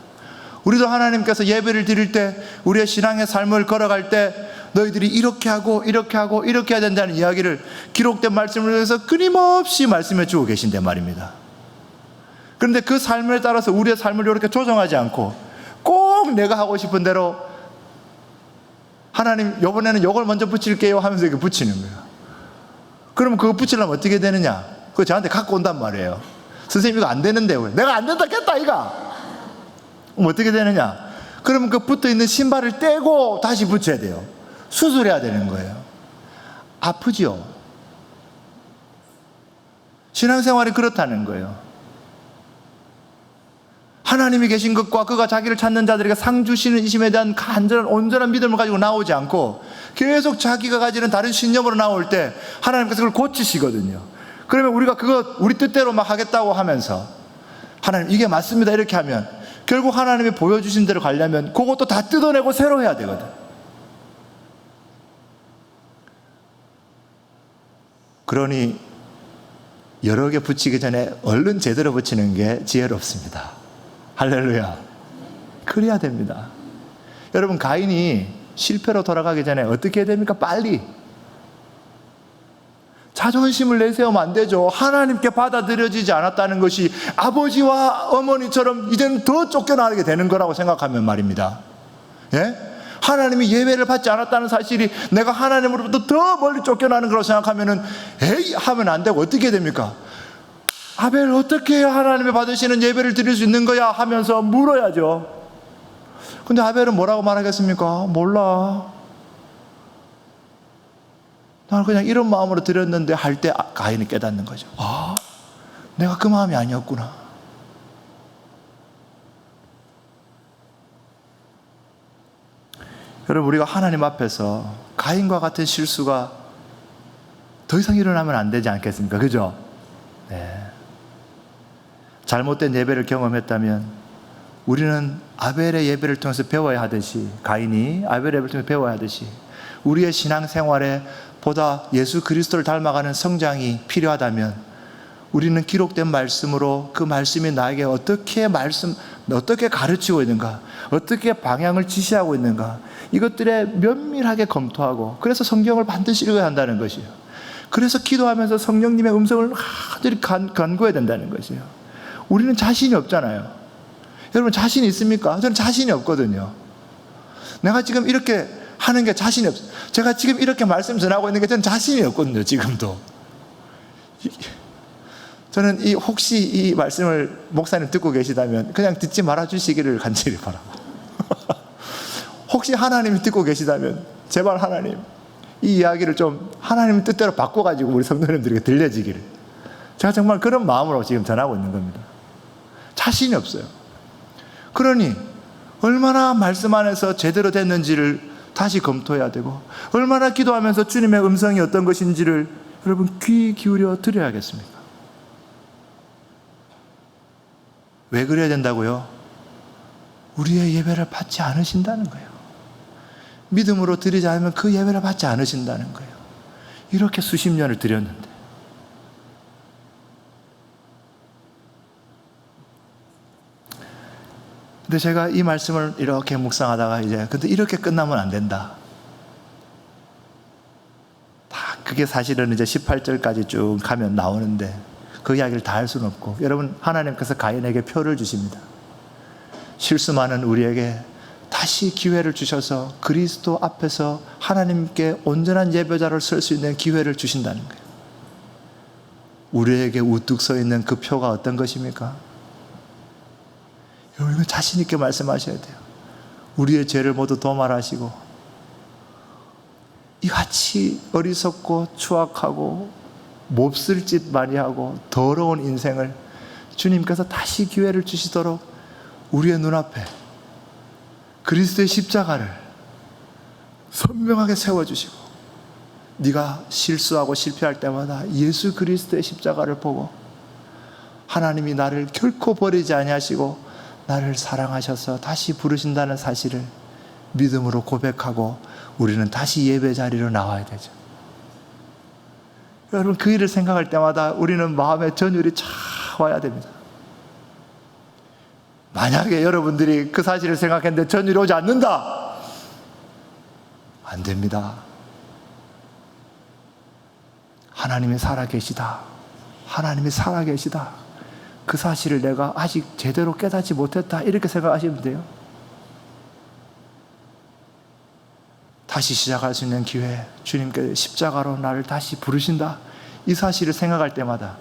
우리도 하나님께서 예배를 드릴 때 우리의 신앙의 삶을 걸어갈 때 너희들이 이렇게 하고 이렇게 하고 이렇게 해야 된다는 이야기를 기록된 말씀을 통해서 끊임없이 말씀해 주고 계신단 말입니다. 그런데 그 삶에 따라서 우리의 삶을 이렇게 조정하지 않고 꼭 내가 하고 싶은 대로 하나님 이번에는 이걸 먼저 붙일게요 하면서 이렇게 붙이는 거예요. 그러면 그거 붙이려면 어떻게 되느냐? 그거 저한테 갖고 온단 말이에요. 선생님 이거 안 되는데 왜? 내가 안 된다 겠다 이가. 그럼 어떻게 되느냐? 그러면 그 붙어있는 신발을 떼고 다시 붙여야 돼요. 수술해야 되는 거예요. 아프지요? 신앙생활이 그렇다는 거예요. 하나님이 계신 것과 그가 자기를 찾는 자들에게 상 주시는 이심에 대한 간절한 온전한 믿음을 가지고 나오지 않고 계속 자기가 가지는 다른 신념으로 나올 때 하나님께서 그걸 고치시거든요. 그러면 우리가 그거 우리 뜻대로 막 하겠다고 하면서 하나님 이게 맞습니다 이렇게 하면 결국 하나님이 보여주신 대로 가려면 그것도 다 뜯어내고 새로 해야 되거든. 그러니 여러 개 붙이기 전에 얼른 제대로 붙이는 게 지혜롭습니다. 할렐루야. 그래야 됩니다. 여러분 가인이 실패로 돌아가기 전에 어떻게 해야 됩니까? 빨리 자존심을 내세우면 안 되죠. 하나님께 받아들여지지 않았다는 것이 아버지와 어머니처럼 이제는 더 쫓겨나게 되는 거라고 생각하면 말입니다. 예? 하나님이 예배를 받지 않았다는 사실이 내가 하나님으로부터 더 멀리 쫓겨나는 거라고 생각하면은 에이 하면 안 되고 어떻게 됩니까? 아벨 어떻게 해야 하나님이 받으시는 예배를 드릴 수 있는 거야 하면서 물어야죠. 근데 아벨은 뭐라고 말하겠습니까? 몰라. 나는 그냥 이런 마음으로 드렸는데 할 때 가인이 깨닫는 거죠. 아, 내가 그 마음이 아니었구나. 여러분, 우리가 하나님 앞에서 가인과 같은 실수가 더 이상 일어나면 안 되지 않겠습니까? 그죠? 네. 잘못된 예배를 경험했다면 우리는 아벨의 예배를 통해서 배워야 하듯이, 가인이 아벨의 예배를 통해서 배워야 하듯이 우리의 신앙생활에 보다 예수 그리스도를 닮아가는 성장이 필요하다면 우리는 기록된 말씀으로 그 말씀이 나에게 어떻게 가르치고 있는가, 어떻게 방향을 지시하고 있는가, 이것들에 면밀하게 검토하고, 그래서 성경을 반드시 읽어야 한다는 것이에요. 그래서 기도하면서 성령님의 음성을 하늘이 간구해야 된다는 것이에요. 우리는 자신이 없잖아요. 여러분, 자신이 있습니까? 저는 자신이 없거든요. 내가 지금 이렇게 하는 게 자신이 없어요. 제가 지금 이렇게 말씀 전하고 있는 게 저는 자신이 없거든요. 지금도. 저는 혹시 이 말씀을 목사님 듣고 계시다면 그냥 듣지 말아 주시기를 간절히 바라고, 혹시 하나님이 듣고 계시다면 제발 하나님, 이 이야기를 좀 하나님 뜻대로 바꿔가지고 우리 성도님들에게 들려지기를, 제가 정말 그런 마음으로 지금 전하고 있는 겁니다. 자신이 없어요. 그러니 얼마나 말씀 안에서 제대로 됐는지를 다시 검토해야 되고, 얼마나 기도하면서 주님의 음성이 어떤 것인지를 여러분 귀 기울여 드려야겠습니까? 왜 그래야 된다고요? 우리의 예배를 받지 않으신다는 거예요. 믿음으로 드리지 않으면 그 예배를 받지 않으신다는 거예요. 이렇게 수십 년을 드렸는데. 근데 제가 이 말씀을 이렇게 묵상하다가 근데 이렇게 끝나면 안 된다. 그게 사실은 18절까지 쭉 가면 나오는데 그 이야기를 다 할 수는 없고, 여러분, 하나님께서 가인에게 표를 주십니다. 실수 많은 우리에게 다시 기회를 주셔서 그리스도 앞에서 하나님께 온전한 예배자로 설 수 있는 기회를 주신다는 거예요. 우리에게 우뚝 서 있는 그 표가 어떤 것입니까? 여러분, 자신 있게 말씀하셔야 돼요. 우리의 죄를 모두 도말하시고 이같이 어리석고 추악하고 몹쓸 짓 많이 하고 더러운 인생을 주님께서 다시 기회를 주시도록 우리의 눈앞에 그리스도의 십자가를 선명하게 세워주시고, 네가 실수하고 실패할 때마다 예수 그리스도의 십자가를 보고 하나님이 나를 결코 버리지 아니하시고 나를 사랑하셔서 다시 부르신다는 사실을 믿음으로 고백하고 우리는 다시 예배 자리로 나와야 되죠. 여러분, 그 일을 생각할 때마다 우리는 마음의 전율이 차 와야 됩니다. 만약에 여러분들이 그 사실을 생각했는데 전율이 오지 않는다, 안 됩니다. 하나님이 살아계시다, 하나님이 살아계시다, 그 사실을 내가 아직 제대로 깨닫지 못했다, 이렇게 생각하시면 돼요. 다시 시작할 수 있는 기회, 주님께 십자가로 나를 다시 부르신다, 이 사실을 생각할 때마다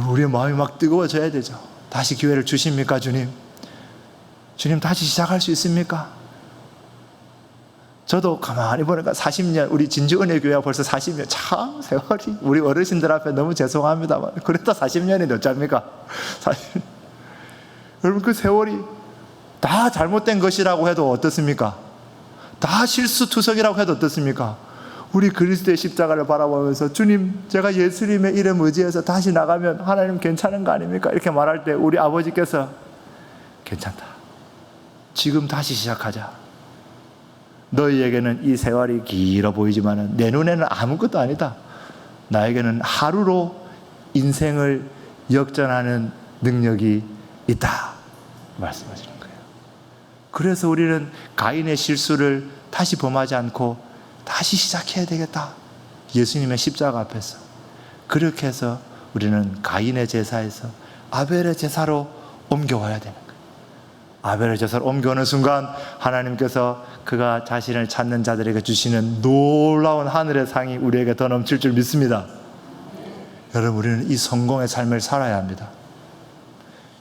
우리의 마음이 막 뜨거워져야 되죠. 다시 기회를 주십니까, 주님? 주님, 다시 시작할 수 있습니까? 저도 가만히 보니까 40년, 우리 진주은혜교회가 벌써 40년, 참 세월이, 우리 어르신들 앞에 너무 죄송합니다만 그래도 40년이 어쩝니까? 40년. 여러분, 그 세월이 다 잘못된 것이라고 해도 어떻습니까? 다 실수투성이라고 해도 어떻습니까? 우리 그리스도의 십자가를 바라보면서 주님, 제가 예수님의 이름 의지해서 다시 나가면 하나님 괜찮은 거 아닙니까? 이렇게 말할 때 우리 아버지께서 괜찮다, 지금 다시 시작하자. 너희에게는 이 세월이 길어 보이지만 내 눈에는 아무것도 아니다. 나에게는 하루로 인생을 역전하는 능력이 있다 말씀하시는 거예요. 그래서 우리는 가인의 실수를 다시 범하지 않고 다시 시작해야 되겠다, 예수님의 십자가 앞에서. 그렇게 해서 우리는 가인의 제사에서 아벨의 제사로 옮겨와야 되는 거예요. 아벨의 제사로 옮겨오는 순간 하나님께서 그가 자신을 찾는 자들에게 주시는 놀라운 하늘의 상이 우리에게 더 넘칠 줄 믿습니다. 여러분, 우리는 이 성공의 삶을 살아야 합니다.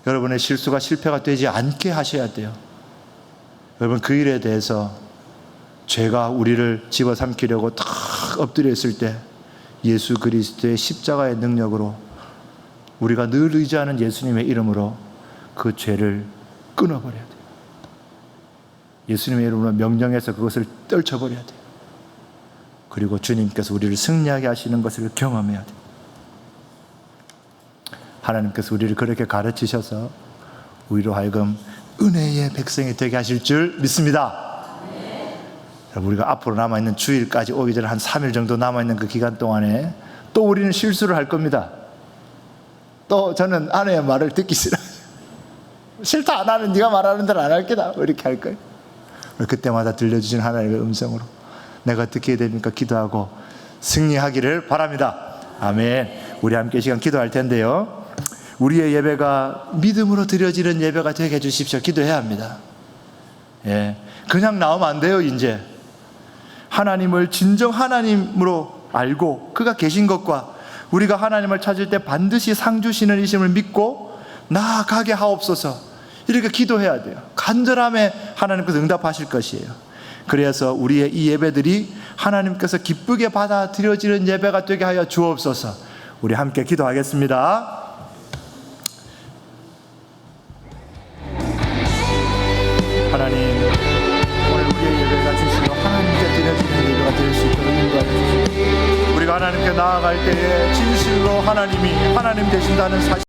여러분의 실수가 실패가 되지 않게 하셔야 돼요. 여러분, 그 일에 대해서 죄가 우리를 집어삼키려고 탁 엎드려 있을 때 예수 그리스도의 십자가의 능력으로, 우리가 늘 의지하는 예수님의 이름으로 그 죄를 끊어버려야 돼요. 예수님의 이름으로 명령해서 그것을 떨쳐버려야 돼요. 그리고 주님께서 우리를 승리하게 하시는 것을 경험해야 돼요. 하나님께서 우리를 그렇게 가르치셔서 우리로 하여금 은혜의 백성이 되게 하실 줄 믿습니다. 우리가 앞으로 남아있는 주일까지 오기 전에 한 3일 정도 남아있는 그 기간 동안에 또 우리는 실수를 할 겁니다. 또 저는 아내의 말을 듣기 싫어요. 싫다 안 하는, 네가 말하는 대로 안 할 게다, 이렇게 할 거예요. 그때마다 들려주신 하나님의 음성으로 내가 어떻게 해야 됩니까? 기도하고 승리하기를 바랍니다. 아멘. 우리 함께 시간 기도할 텐데요, 우리의 예배가 믿음으로 드려지는 예배가 되게 해주십시오. 기도해야 합니다. 예, 그냥 나오면 안 돼요. 이제 하나님을 진정 하나님으로 알고 그가 계신 것과 우리가 하나님을 찾을 때 반드시 상 주시는 이심을 믿고 나아가게 하옵소서, 이렇게 기도해야 돼요. 간절함에 하나님께서 응답하실 것이에요. 그래서 우리의 이 예배들이 하나님께서 기쁘게 받아들여지는 예배가 되게 하여 주옵소서. 우리 함께 기도하겠습니다. 하나님, 오늘 우리의 예배가 진실로 하나님께 드려지는 예배가 될 수 있도록 인도하여 주시옵소서. 우리가 하나님께 나아갈 때에 진실로 하나님이 하나님 되신다는 사실